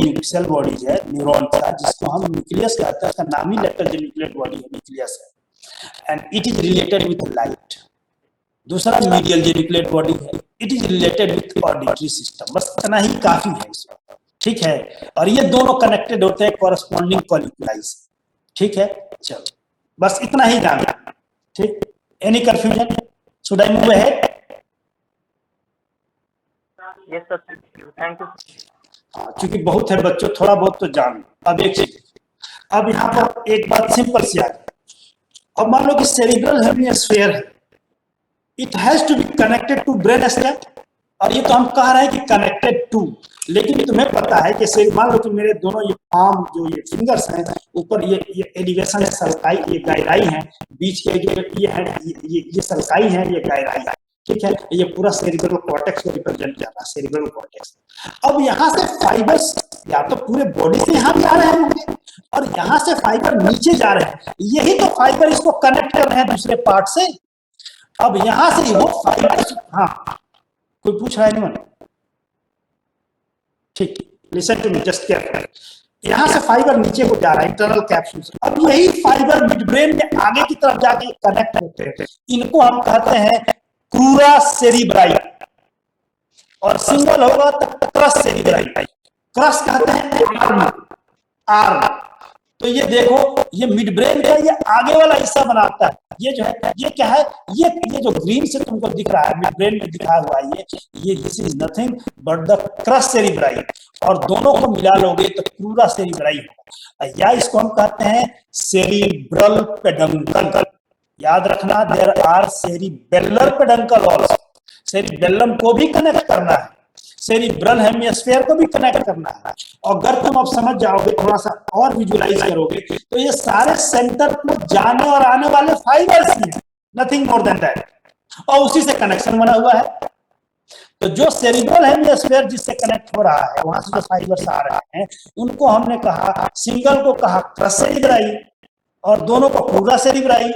है न्यूरॉन का, जिसको हम न्यूक्लियस कहते हैं। उसका नाम ही लेटरल जेनिकुलेट बॉडी है, न्यूक्लियस है, and it is related with light. दूसरा मीडियल जेनिकुलेट बॉडी है, it is related with auditory system. बस इतना ही काफी है इस वक्त। ठीक है, और ये दोनों कनेक्टेड होते हैं कॉरेस्पॉन्डिंग कॉलिकुलाई से। ठीक है, चलो बस इतना ही जानना। ठीक, any confusion? Should I move ahead? Yes, sir. Thank you. हाँ, क्योंकि बहुत है बच्चों, थोड़ा बहुत तो जान लो। अब एक चीज, अब यहाँ पर एक बात सिंपल सी आ गई। अब मान लो कि सेरिब्रल हेमिस्फीयर है, it has to be connected to brain stem, और ये तो हम कह रहे हैं कि कनेक्टेड टू, लेकिन तुम्हें पता है कि मान लो कि मेरे दोनों ये पाम जो ये फिंगर्स हैं, ऊपर ये एलिवेशन है, सल्काई, ये गहराई है, बीच के जो ये है ये सल्काई है, ये गहराई है। ठीक है, ये पूरा सेरिब्रल कॉर्टेक्स को रिप्रेजेंट कर रहा है, सेरिब्रल कॉर्टेक्स। अब यहाँ से फाइबर्स या तो पूरे बॉडी से यहाँ भी आ रहे होंगे, और यहाँ से फाइबर नीचे जा रहे हैं, यही तो फाइबर इसको कनेक्ट कर रहे हैं दूसरे पार्ट से। अब यहाँ से वो फाइबर, हाँ कोई पूछ रहा है नहीं? ठीक, listen to me just careful. यहाँ से फाइबर नीचे को जा रहा है इंटरनल कैप्सूल से। अब यही फाइबर मिड ब्रेन में आगे की तरफ जाके कनेक्ट होते हैं, इनको हम कहते हैं क्रूरा सेरिब्राई, और सिंगल होगा तो क्रस सेरिब्राई। क्रस कहते हैं आर्म। तो ये देखो, ये मिड ब्रेन का ये आगे वाला हिस्सा बनाता है। ये जो है, ये क्या है, ये जो ग्रीन से तुमको दिख रहा है मिड ब्रेन में दिखा हुआ है, ये this is nothing but the cross cerebri, और दोनों को मिला लोगे तो क्रूरा सेरिब्राई होगा, या इसको हम कहते हैं सेरिब्रल पेडंकल। याद रखना, there are cerebellar peduncle also. Cerebellum को भी कनेक्ट करना है, सेरिब्रल हेमिस्फीयर को भी कनेक्ट करना है। और अगर तुम अब समझ जाओगे, थोड़ा सा और विजुअलाइज करोगे, तो ये सारे सेंटर को जाने और आने वाले फाइबर्स ही हैं, नथिंग मोर देन दैट, और उसी से कनेक्शन बना हुआ है। तो जो सेरिब्रल हेमिस्फीयर जिससे कनेक्ट हो रहा है, वहां से जो फाइबर्स आ रहे हैं, उनको हमने कहा, सिंगल को कहा क्रस सेरिब्राई, और दोनों को क्रूरा सेरिब्राई,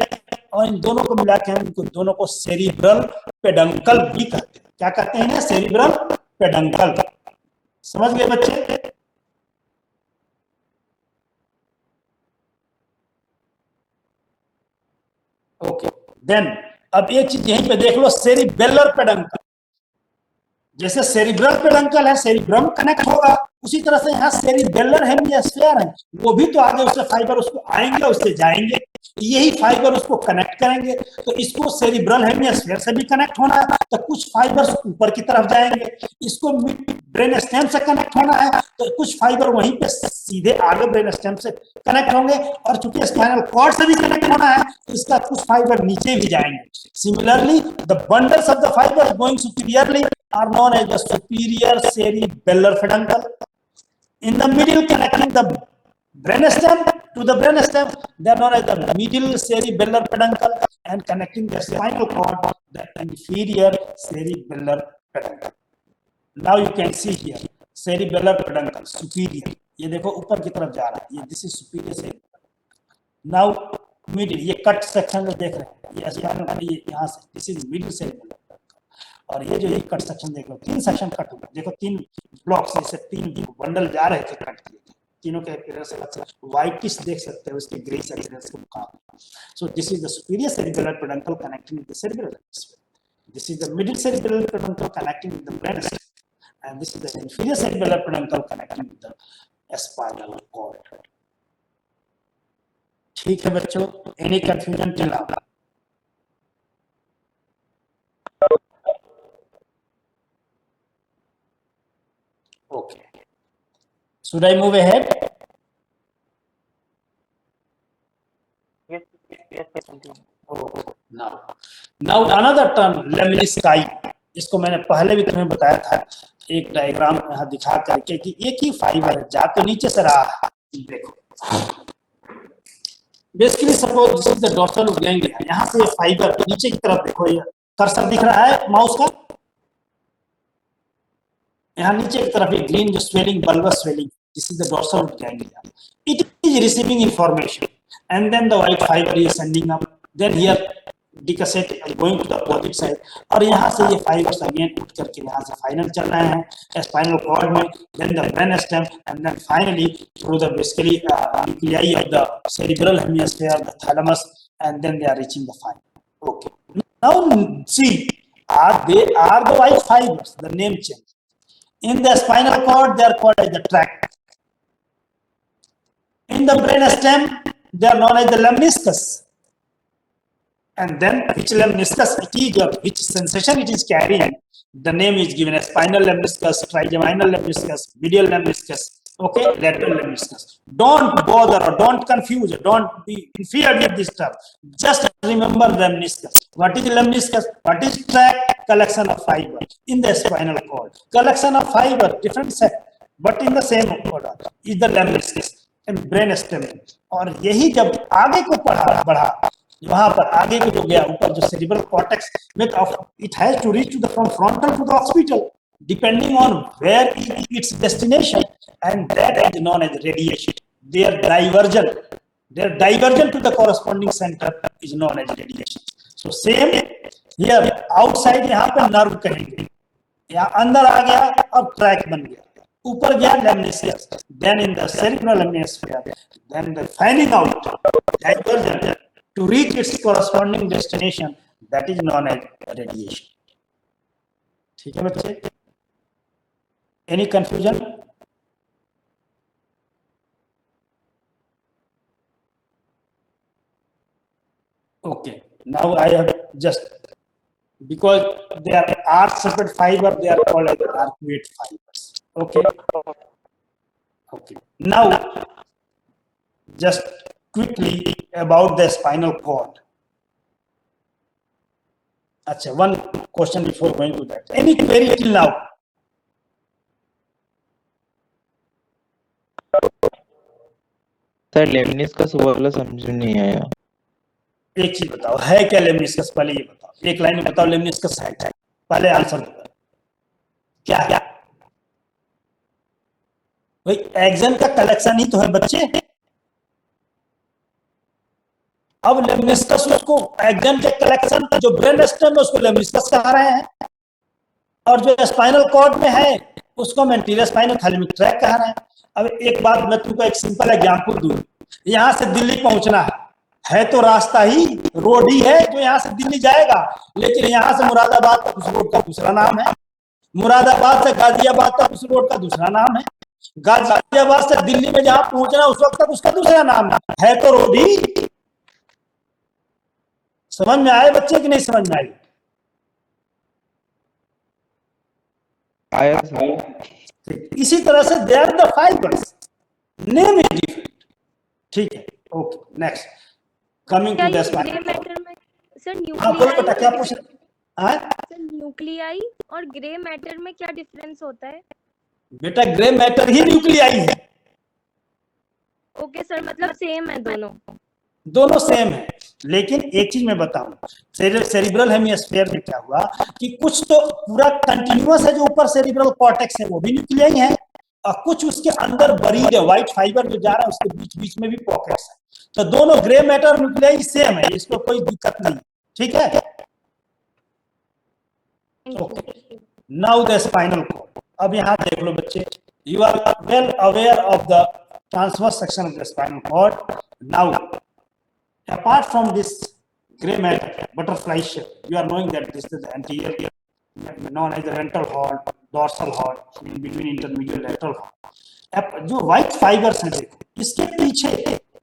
और इन दोनों को मिला के हम इनको दोनों को सेरिब्रल पेडंकल भी कहते हैं। क्या कहते हैं? Cerebral peduncle. समझ गए बच्चे? ओके, देन अब एक चीज यहीं पे देख लो, सेरिबेलर पेडंकल। जैसे सेरिब्रल पेडंकल है, सेरिब्रम कनेक्ट होगा, उसी तरह से यहाँ सेरिबेलर हेमिस्फीयर है, वो भी तो आगे उससे फाइबर उसको आएंगे, उससे जाएंगे, यही फाइबर उसको कनेक्ट करेंगे। तो इसको सेरिब्रल हेमिस्फीयर से भी कनेक्ट होना है, तो कुछ फाइबर ऊपर की तरफ जाएंगे, इसको ब्रेन स्टेम से कनेक्ट होना है, तो कुछ फाइबर वहीं पे सीधे आगे ब्रेन स्टेम से कनेक्ट होंगे, और चूंकि स्पाइनल कॉर्ड से भी कनेक्ट होना है, तो इसका कुछ फाइबर नीचे भी जाएंगे। Similarly the bundles of the fibres going superiorly are known as the superior cerebellar peduncle. In the middle, connecting the brainstem to the brainstem, they are known as the middle cerebellar peduncle, and connecting the spinal cord, the inferior cerebellar peduncle. Now you can see here cerebellar peduncle superior. ये देखो ऊपर की तरफ जा रहा है, ये this is superior cerebellar. Now middle, ये कट सेक्शन में देख रहे हैं, ये spinal, ये यहाँ से this is middle cerebellar. और ये जो ये कट सेक्शन देख लो, 3 सेक्शन कट हुआ, देखो 3 ब्लॉक्स से 3 बंडल जा रहे थे, कट किए थे, तीनों के अपीयरेंस व्हाइटिश देख सकते हो, इसके ग्रे अपीयरेंस को कहा। So this is the superior cerebral peduncle connecting with the cerebral hemisphere, this is the middle cerebral peduncle connecting with the brainstem, and this is the inferior cerebral peduncle connecting with the spinal cord. ठीक है बच्चों, any confusion till now? Okay. Should I move ahead? Yes, continue. Oh, now another term, lemnisci. इसको मैंने पहले भी तुम्हें बताया था, एक डायग्राम यहाँ दिखा करके कि एक ही फाइबर है, जा तो नीचे से रहा है, देखो। Basically suppose this is the dorsal ganglia, यहाँ से फाइबर नीचे की तरफ देखो, ये कर्सर दिख रहा है माउस का, यहाँ नीचे की तरफ एक ग्रीन जो swelling, bulbous swelling, this is the dorsal ganglia. It is receiving information and then the white fiber is sending up, then here decussate going to the opposite side, और यहाँ से ये fibers again उठ करके यहाँ से final चल रहे हैं spinal cord में, then the brainstem, and then finally through the basically nuclei of the cerebral hemisphere, the thalamus, and then they are reaching the fiber. Okay. Now see, they are the white fibers. The name change. In the spinal cord, they are called as the tract. In the brainstem, they are known as the lemniscus. And then which lemniscus it is or which sensation it is carrying, the name is given as spinal lemniscus, trigeminal lemniscus, medial lemniscus, okay, lateral lemniscus. Don't bother or don't confuse, don't be feared with this term. Just remember lemniscus. What is lemniscus? What is tract? Collection of fiber in the spinal cord. Collection of fiber, different set, but in the same order is the lemniscus and brainstem. और यही जब आगे को बढ़ा वहां पर आगे को जो गया ऊपर जो cerebral cortex with of it has to reach to the from frontal to the occipital depending on where is its destination, and that is known as radiation. Their diversion to the corresponding center is known as radiation. So same here outside यहाँ पे nerve कहेंगे, यहाँ अंदर आ गया अब tract बन गया, ऊपर गया lemniscus, then in the cerebral hemisphere, then the finding out diversion to reach its corresponding destination, that is known as radiation. ठीक है बच्चे? Any confusion? Okay. Now I have just, because they are arc separate fiber, they are called as arcuate fibers. Okay. Okay. Now just quickly about the spinal cord. Achha, one question before going to that. Any query till now? Sir lemniscus वाला समझ नहीं आया। एक चीज बताओ, है क्या लेमनिस्कस? पहले ये बताओ, एक लाइन में बताओ लेमनिस्कस है क्या? पहले आंसर दो, क्या है? भाई एक्सन का कलेक्शन ही तो है बच्चे। अब लेमनिस्कस उसको एक्सन के कलेक्शन जो ब्रेनस्टेम है उसको लेमनिस्कस कह रहे हैं, और जो स्पाइनल कॉर्ड में है उसको एंटीरियर स्पाइनल थैलेमिक ट्रैक्ट कह रहे हैं। अब एक बात मैं तुमको एक सिंपल एग्जांपल दूं, यहाँ से दिल्ली पहुंचना है तो रास्ता ही रोड ही है जो यहाँ से दिल्ली जाएगा, लेकिन यहाँ से मुरादाबाद उस रोड का दूसरा नाम है। मुरादाबाद से गाजियाबाद तक उस रोड का दूसरा नाम है, गाजियाबाद से दिल्ली में जहां पहुंचना उस वक्त तक उसका दूसरा नाम है तो रोड ही। समझ में आए बच्चे कि नहीं समझ में आई? आया सर। इसी तरह से they are the fibres, name is different. ठीक है, okay next, coming to the grey matter में सर हाँ बोलो बेटा क्या पूछ रहे हैं? सर न्यूक्लियाई और ग्रे मैटर में क्या डिफरेंस होता है? बेटा ग्रे मैटर ही न्यूक्लियाई है। ओके सर, मतलब सेम है दोनों? दोनों सेम है, लेकिन एक चीज मैं बताऊं, सेरिब्रल हेमिस्फीयर में क्या हुआ कि कुछ तो पूरा कंटिन्यूअस है, जो ऊपर सेरिब्रल कॉर्टेक्स है वो भी न्यूक्लियाई है, और कुछ उसके अंदर बरीड है, व्हाइट फाइबर जो जा रहा है उसके बीच बीच में भी पॉकेट्स है। तो दोनों ग्रे मैटर न्यूक्लियाई सेम है, इसको कोई दिक्कत नहीं। ठीक है, okay now the spinal cord. अब यहाँ देख लो बच्चे, you are well aware of the transverse section of the spinal cord. Now apart from this gray matter, butterfly shape, you are knowing that this is the anterior, known as the ventral horn, dorsal horn, in between intermediate lateral horn. अब जो white fibers हैं देखो, इसके पीछे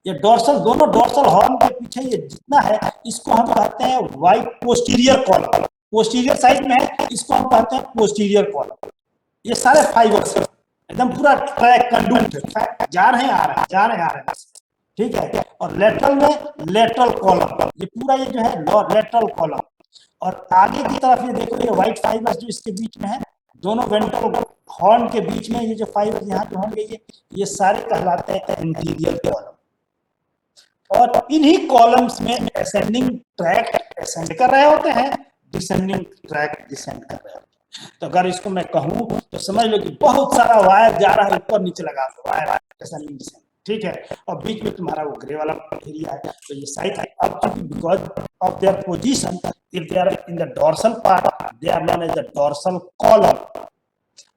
ये dorsal, दोनों dorsal horn के पीछे ये जितना है, इसको हम कहते हैं white posterior column, posterior side में है, इसको हम कहते हैं posterior column। ये सारे फाइबर्स एकदम पूरा ट्रैक कंडूट है, जा रहे हैं आ रहे हैं, जा रहे हैं आ रहे हैं, ठीक है। और लेटरल में लेटरल कॉलम, ये पूरा ये जो है लेटरल कॉलम, और आगे की तरफ ये देखो ये व्हाइट फाइबर्स जो इसके बीच में है, दोनों वेंट्रल हॉर्न के बीच में ये जो फाइबर्स यहाँ जो होंगे ये सारे कहलाते हैं एंटीरियर कॉलम। और इन्हीं कॉलम्स में असेंडिंग ट्रैक्ट असेंड कर रहे होते हैं, डिसेंडिंग ट्रैक्ट डिसेंड कर रहे होते हैं। तो अगर इसको मैं कहूँ तो समझ लो कि बहुत सारा वायर जा रहा है, ऊपर नीचे लगा दो वायर असेंडिंग डिसेंडिंग, ठीक है। और बीच में तुम्हारा वो ग्रे वाला एरिया है, तो ये साइड अब because of their position, if they are in the dorsal part they are known as the dorsal column.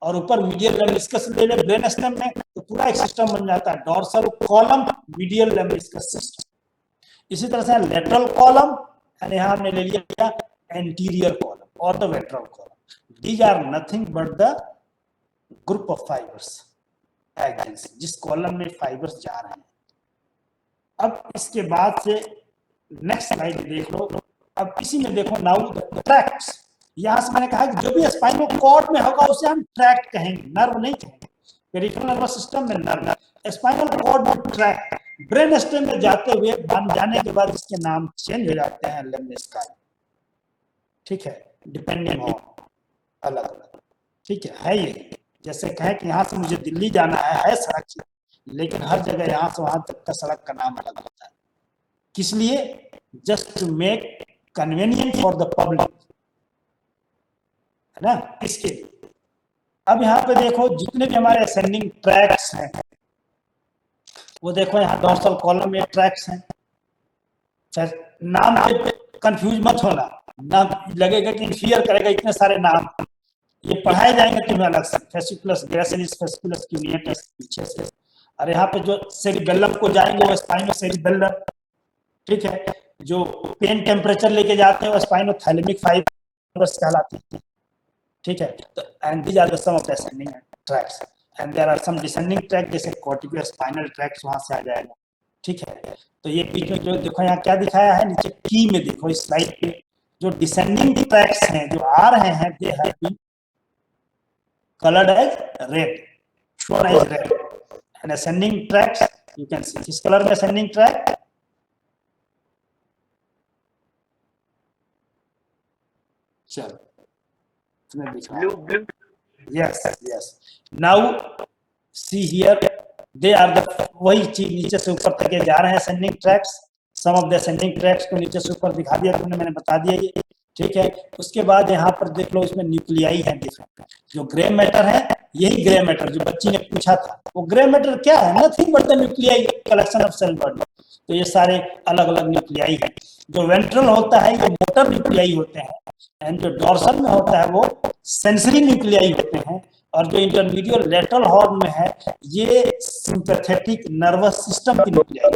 और ऊपर मीडियल लेम्बिस्कस ले ले ब्रेन स्टेम में, तो पूरा एक सिस्टम बन जाता है डोर्सल कॉलम मीडियल लेम्बिस्कस सिस्टम। इसी तरह से लेटरल कॉलम, एंड यहाँ हमने ले लिया एंटीरियर कॉलम और the ventral column. These are nothing but the group of fibres जिस कॉलम में फाइबर्स जा रहे हैं। अब इसके बाद से नेक्स्ट स्लाइड देख लो। अब इसी में देखो नाउ ट्रैक्ट्स, यहां से मैंने कहा कि जो भी स्पाइनल कॉर्ड में होगा उसे हम ट्रैक्ट कहेंगे, नर्व नहीं कहेंगे। पेरिफेरल नर्वस सिस्टम में नर्व, स्पाइनल कॉर्ड में ट्रैक्ट। ब्रेन स्टेम में जाते हुए बन जाने के बाद इसके नाम चेंज हो जाते हैं लेम्निस्काई, ठीक है, डिपेंडिंग ऑन अलग अलग, ठीक है ये जैसे कहें कि यहाँ से मुझे दिल्ली जाना है सड़क, लेकिन हर जगह यहाँ से वहां तक का सड़क का नाम अलग होता है। किस लिए? Just to make convenient for the public, है ना, इसके लिए। अब यहाँ पे देखो जितने भी हमारे असेंडिंग ट्रैक्स हैं, वो देखो यहाँ डोर्सल कॉलम में ट्रैक्स हैं। नाम पे कंफ्यूज मत होना, नाम लगेगा कि इंफियर करेगा इतने सारे नाम, ये पढ़ाए जाएंगे तुम्हें अलग से। फेसिकुलस ग्रेसिलिस, फेसिकुलस क्यूनियटस पीछे से, और यहाँ पे जो सेरिबेलम को जाएंगे वो स्पाइनो सेरिबेलम, ठीक है। जो पेन टेम्परेचर लेके जाते हैं वो स्पाइनोथैलेमिक फाइबर्स कहलाते हैं, ठीक है। तो and these are the some of the ascending tracts and there are some descending tract, जैसे कॉर्टिको स्पाइनल ट्रैक्ट वहां से आ जाएगा, ठीक है। तो ये बीच में जो देखो यहाँ क्या दिखाया है नीचे की में, देखो इस स्लाइड पे जो डिसेंडिंग ट्रैक्ट्स हैं जो आ रहे हैं, they have been colored as red, shown as red, and ascending tracks you can see this color में ascending track, चलो तुम्हें दिखा, yes yes, now see here they are the वही चीज नीचे से ऊपर तक जा रहे हैं ascending tracks, some of the ascending tracks को नीचे से ऊपर दिखा दिया तुमने, मैंने बता दिया ये, ठीक है। उसके बाद यहाँ पर देख लो इसमें न्यूक्लियाई है डिफरेंट। जो ग्रे मैटर है, यही ग्रे मैटर जो बच्ची ने पूछा था, वो ग्रे मैटर क्या है? Nothing but the nuclei collection of cell body. तो ये सारे अलग अलग न्यूक्लियाई है। जो वेंट्रल होता है ये मोटर न्यूक्लियाई होते हैं, एंड जो डोर्सल में होता है वो सेंसरी न्यूक्लियाई होते हैं, और जो इंटरमीडिएट लेटरल हॉर्न में है ये सिंपैथेटिक नर्वस सिस्टम की न्यूक्लियाई।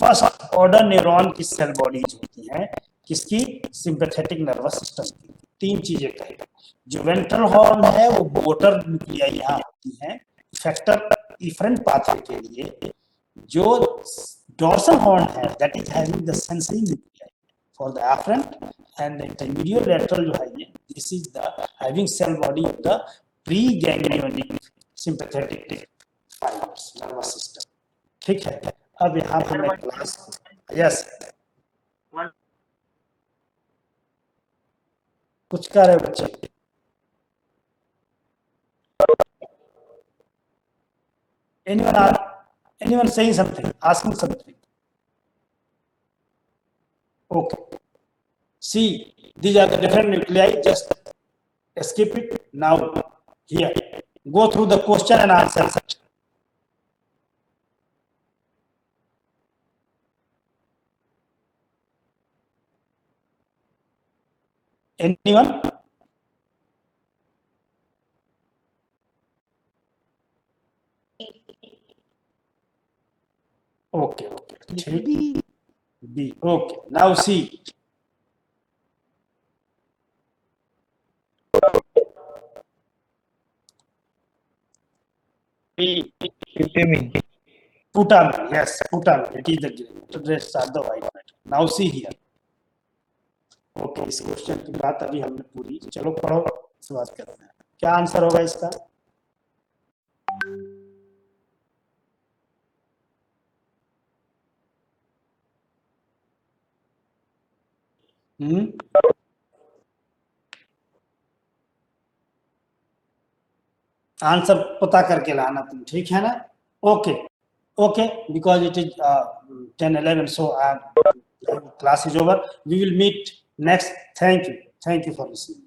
फर्स्ट ऑर्डर न्यूरॉन की सेल बॉडीज होती हैं, किसकी? सिंपैथेटिक नर्वस सिस्टम की। तीन चीजें कहेगा, जो वेंट्रल हॉर्न है वो मोटर न्यूक्लियाई यहाँ होती है इफेक्टर इफरेंट पाथवे के लिए। जो डोर्सल हॉर्न है that is having the sensory nuclei for the afferent, and the intermediolateral जो है ये this is the having cell body of the preganglionic sympathetic fibers nervous system। ठीक है, अब यहाँ पे मैं क्लास यस कुछ कर रहे बच्चे anyone saying something, asking something? Okay, see these are the different nuclei, just skip it now. Here go through the question and answer section. Anyone? Okay, B. Okay, now see. Putamen, yes, putamen. It is the rest are the white matter. Now see here. Okay, इस question की बात अभी हमने पूरी, चलो पढ़ो, शुरुआत करते हैं। क्या आंसर होगा इसका? आंसर पता करके लाना तुम, ठीक है ना? Okay okay, because it is 10:11, so class is over. We will meet next. Thank you for listening.